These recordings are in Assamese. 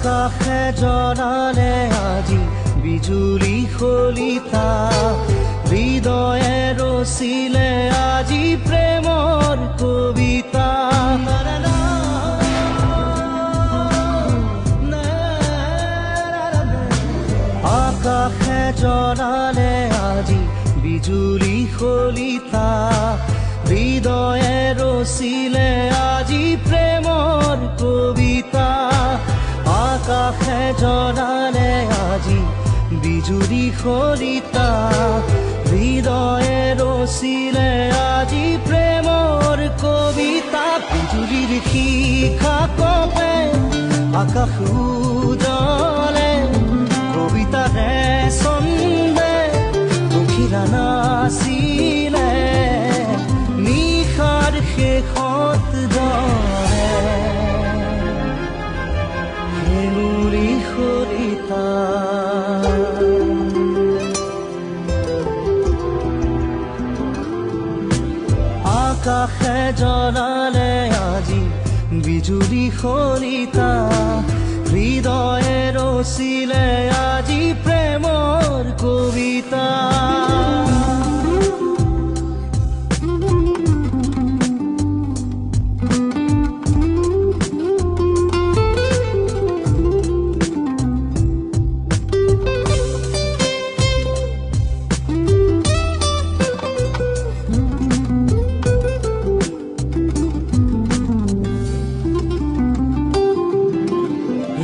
আকাশে জনালে আজি বিজুলী খলিতা হৃদয়ে ৰচিলে আজি প্ৰেমৰ কবিতা আকাশে জনালে আজি বিজুলী খলিতা হৃদয়ে ৰচিলে আজি প্ৰেমৰ কবিতা আকাশে জনালে আজি বিজুলী খলিতা হৃদয়ে ৰচিলে আজি প্ৰেমৰ কবিতা বিজুলীৰ শিখা কপে আকাশ উজ্বলে কবিতাৰে ছন্দে পখিলা নাচিলে নিশাৰ শেষত দৰে হেঙুলি খলিতা আকাশে জনালে আজি বিজুলী খলিতা হৃদয়ে ৰচিলে আজি প্ৰেমৰ কবিতা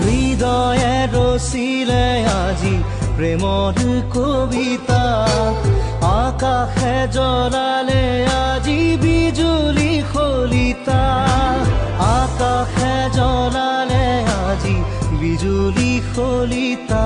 হৃদয়ে ৰচিলে আজি প্ৰেমৰ কবিতা আকাশে জনালে আজি বিজুলী খলিতা আকাশে জনালে আজি বিজুলী খলিতা